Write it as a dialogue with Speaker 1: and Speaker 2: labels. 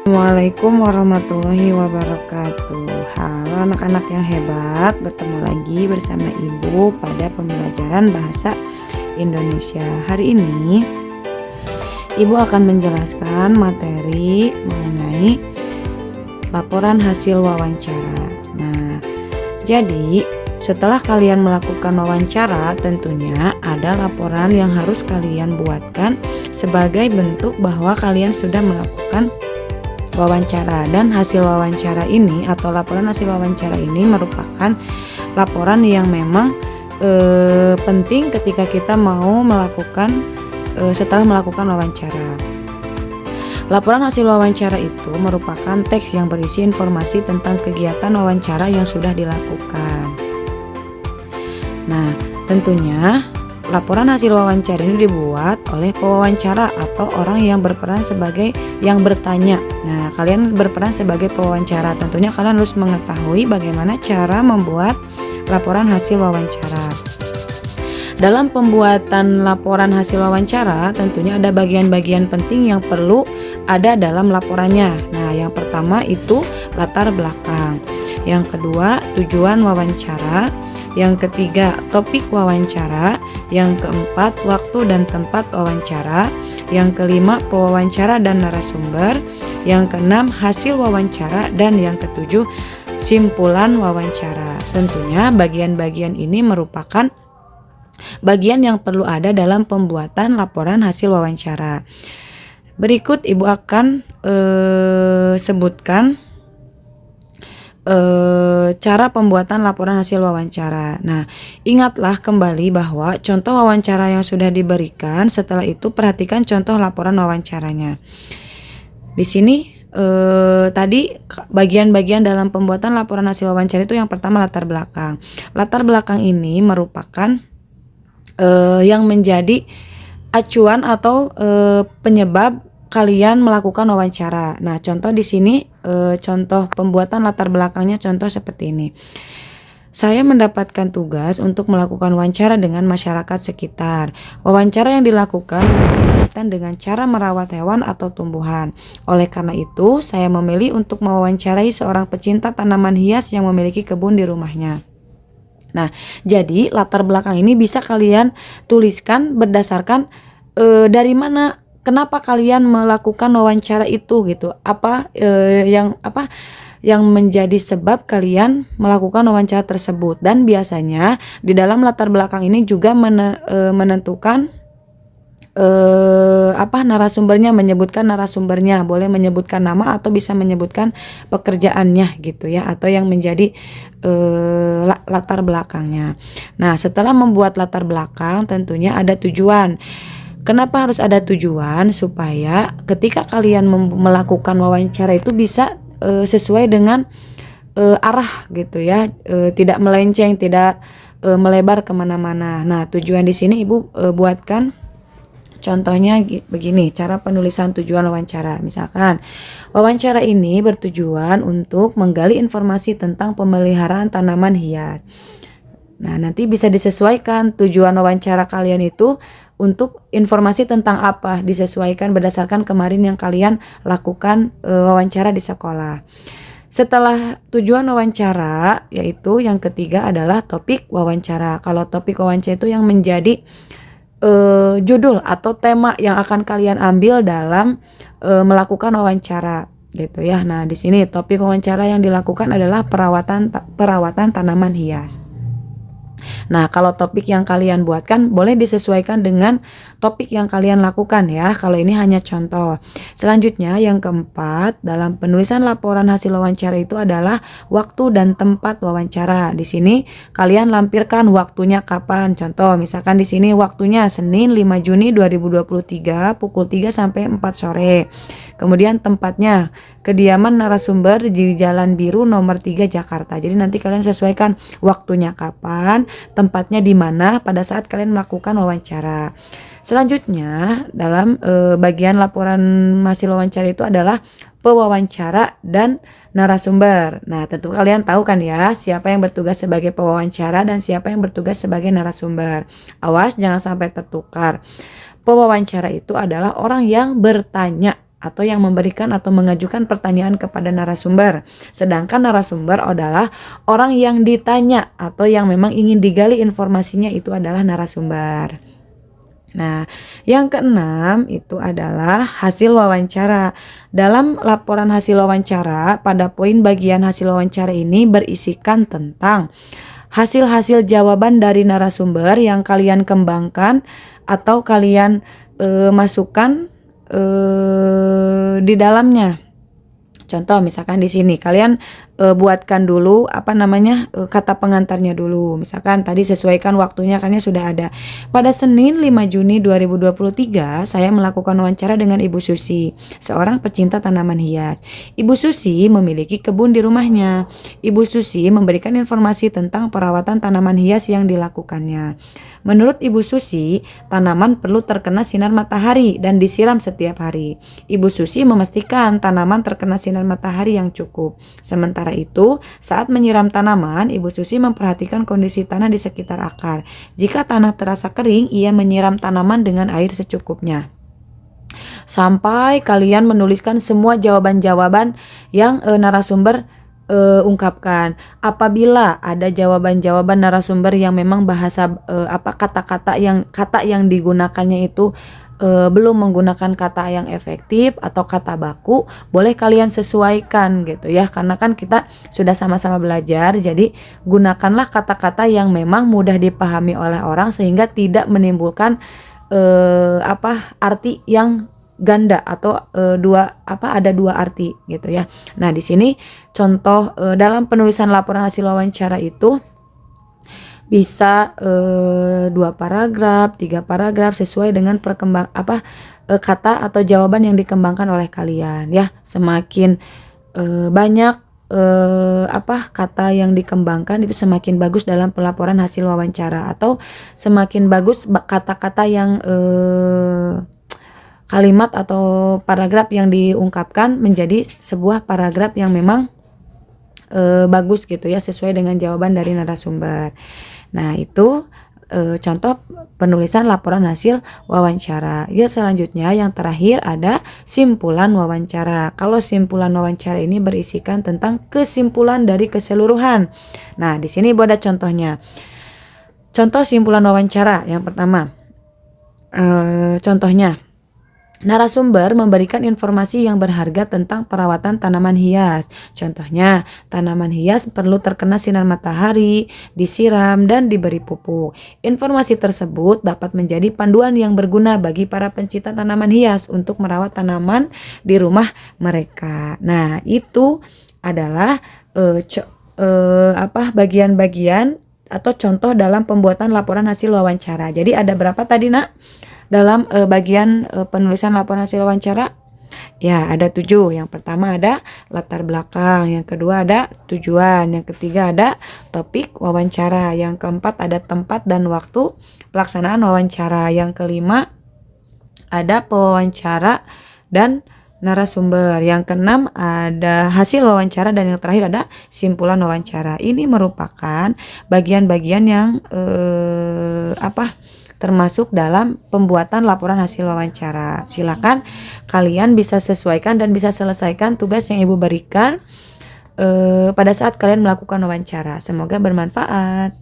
Speaker 1: Assalamualaikum warahmatullahi wabarakatuh. Halo anak-anak yang hebat, bertemu lagi bersama Ibu pada pembelajaran bahasa Indonesia. Hari ini Ibu akan menjelaskan materi mengenai laporan hasil wawancara. Nah, jadi setelah kalian melakukan wawancara, tentunya ada laporan yang harus kalian buatkan sebagai bentuk bahwa kalian sudah melakukan wawancara, dan hasil wawancara ini atau laporan hasil wawancara ini merupakan laporan yang memang penting ketika kita mau melakukan setelah melakukan wawancara. Laporan hasil wawancara itu merupakan teks yang berisi informasi tentang kegiatan wawancara yang sudah dilakukan. Nah, tentunya laporan hasil wawancara ini dibuat oleh pewawancara atau orang yang berperan sebagai yang bertanya. Nah, kalian berperan sebagai pewawancara. Tentunya kalian harus mengetahui bagaimana cara membuat laporan hasil wawancara. Dalam pembuatan laporan hasil wawancara, tentunya ada bagian-bagian penting yang perlu ada dalam laporannya. Nah, yang pertama itu latar belakang. Yang kedua, tujuan wawancara. Yang ketiga, topik wawancara. Yang keempat, waktu dan tempat wawancara. Yang kelima, pewawancara dan narasumber. Yang keenam, hasil wawancara. Dan yang ketujuh, simpulan wawancara. Tentunya bagian-bagian ini merupakan bagian yang perlu ada dalam pembuatan laporan hasil wawancara. Berikut Ibu akan sebutkan cara pembuatan laporan hasil wawancara. Nah, ingatlah kembali bahwa contoh wawancara yang sudah diberikan, setelah itu perhatikan contoh laporan wawancaranya. Di sini tadi bagian-bagian dalam pembuatan laporan hasil wawancara itu yang pertama latar belakang. Latar belakang ini merupakan yang menjadi acuan atau penyebab kalian melakukan wawancara. Nah, contoh di sini contoh pembuatan latar belakangnya contoh seperti ini. Saya mendapatkan tugas untuk melakukan wawancara dengan masyarakat sekitar. Wawancara yang dilakukan berkaitan dengan cara merawat hewan atau tumbuhan. Oleh karena itu, saya memilih untuk mewawancarai seorang pecinta tanaman hias yang memiliki kebun di rumahnya. Nah, jadi latar belakang ini bisa kalian tuliskan berdasarkan dari mana, kenapa kalian melakukan wawancara itu gitu. Apa yang menjadi sebab kalian melakukan wawancara tersebut. Dan biasanya di dalam latar belakang ini juga menentukan narasumbernya, menyebutkan narasumbernya, boleh menyebutkan nama atau bisa menyebutkan pekerjaannya gitu ya, atau yang menjadi latar belakangnya. Nah, setelah membuat latar belakang tentunya ada tujuan. Kenapa harus ada tujuan? Supaya ketika kalian melakukan wawancara itu bisa sesuai dengan arah gitu ya, tidak melenceng, tidak melebar kemana-mana. Nah, tujuan di sini Ibu buatkan contohnya begini, cara penulisan tujuan wawancara. Misalkan, wawancara ini bertujuan untuk menggali informasi tentang pemeliharaan tanaman hias. Nah, nanti bisa disesuaikan tujuan wawancara kalian itu untuk informasi tentang apa, disesuaikan berdasarkan kemarin yang kalian lakukan wawancara di sekolah. Setelah tujuan wawancara, yaitu yang ketiga adalah topik wawancara. Kalau topik wawancara itu yang menjadi judul atau tema yang akan kalian ambil dalam melakukan wawancara gitu ya. Nah, di sini topik wawancara yang dilakukan adalah perawatan tanaman hias. Nah, kalau topik yang kalian buatkan boleh disesuaikan dengan topik yang kalian lakukan ya. Kalau ini hanya contoh. Selanjutnya yang keempat, dalam penulisan laporan hasil wawancara itu adalah waktu dan tempat wawancara. Di sini kalian lampirkan waktunya kapan. Contoh, misalkan di sini waktunya Senin 5 Juni 2023 pukul 3 sampai 4 sore. Kemudian tempatnya kediaman narasumber di Jalan Biru nomor 3 Jakarta. Jadi nanti kalian sesuaikan waktunya kapan, tempatnya di mana pada saat kalian melakukan wawancara. Selanjutnya dalam bagian laporan hasil wawancara itu adalah pewawancara dan narasumber. Nah, tentu kalian tahu kan ya siapa yang bertugas sebagai pewawancara dan siapa yang bertugas sebagai narasumber. Awas jangan sampai tertukar. Pewawancara itu adalah orang yang bertanya atau yang memberikan atau mengajukan pertanyaan kepada narasumber. Sedangkan narasumber adalah orang yang ditanya atau yang memang ingin digali informasinya, itu adalah narasumber. Nah, yang keenam itu adalah hasil wawancara. Dalam laporan hasil wawancara, pada poin bagian hasil wawancara ini berisikan tentang hasil-hasil jawaban dari narasumber yang kalian kembangkan atau kalian masukkan di dalamnya. Contoh misalkan di sini kalian buatkan dulu kata pengantarnya dulu. Misalkan tadi sesuaikan waktunya karena sudah ada. Pada Senin 5 Juni 2023 saya melakukan wawancara dengan Ibu Susi, seorang pecinta tanaman hias. Ibu Susi memiliki kebun di rumahnya. Ibu Susi memberikan informasi tentang perawatan tanaman hias yang dilakukannya. Menurut Ibu Susi, tanaman perlu terkena sinar matahari dan disiram setiap hari. Ibu Susi memastikan tanaman terkena sinar matahari yang cukup. Sementara itu, saat menyiram tanaman, Ibu Susi memperhatikan kondisi tanah di sekitar akar. Jika tanah terasa kering, ia menyiram tanaman dengan air secukupnya. Sampai kalian menuliskan semua jawaban-jawaban yang narasumber ungkapkan. Apabila ada jawaban-jawaban narasumber yang memang bahasa kata yang digunakannya itu belum menggunakan kata yang efektif atau kata baku, boleh kalian sesuaikan gitu ya, karena kan kita sudah sama-sama belajar. Jadi gunakanlah kata-kata yang memang mudah dipahami oleh orang sehingga tidak menimbulkan arti yang ganda atau ada dua arti gitu ya. Nah, di sini contoh dalam penulisan laporan hasil wawancara itu bisa 2 paragraf, 3 paragraf sesuai dengan kata atau jawaban yang dikembangkan oleh kalian ya. Semakin banyak kata yang dikembangkan itu semakin bagus dalam pelaporan hasil wawancara, atau semakin bagus kata-kata yang kalimat atau paragraf yang diungkapkan menjadi sebuah paragraf yang memang bagus gitu ya, sesuai dengan jawaban dari narasumber. Nah, itu contoh penulisan laporan hasil wawancara. Ya, selanjutnya yang terakhir ada simpulan wawancara. Kalau simpulan wawancara ini berisikan tentang kesimpulan dari keseluruhan. Nah, di sini Ibu ada contohnya. Contoh simpulan wawancara yang pertama. Contohnya, narasumber memberikan informasi yang berharga tentang perawatan tanaman hias. Contohnya, tanaman hias perlu terkena sinar matahari, disiram, dan diberi pupuk. Informasi tersebut dapat menjadi panduan yang berguna bagi para pencinta tanaman hias untuk merawat tanaman di rumah mereka. Nah, itu adalah bagian-bagian atau contoh dalam pembuatan laporan hasil wawancara. Jadi ada berapa tadi, Nak? Dalam bagian penulisan laporan hasil wawancara, ya ada 7. Yang pertama ada latar belakang, yang kedua ada tujuan, yang ketiga ada topik wawancara, yang keempat ada tempat dan waktu pelaksanaan wawancara, yang kelima ada pewawancara dan narasumber, yang keenam ada hasil wawancara, dan yang terakhir ada simpulan wawancara. Ini merupakan bagian-bagian yang termasuk dalam pembuatan laporan hasil wawancara. Silakan kalian bisa sesuaikan dan bisa selesaikan tugas yang Ibu berikan pada saat kalian melakukan wawancara. Semoga bermanfaat.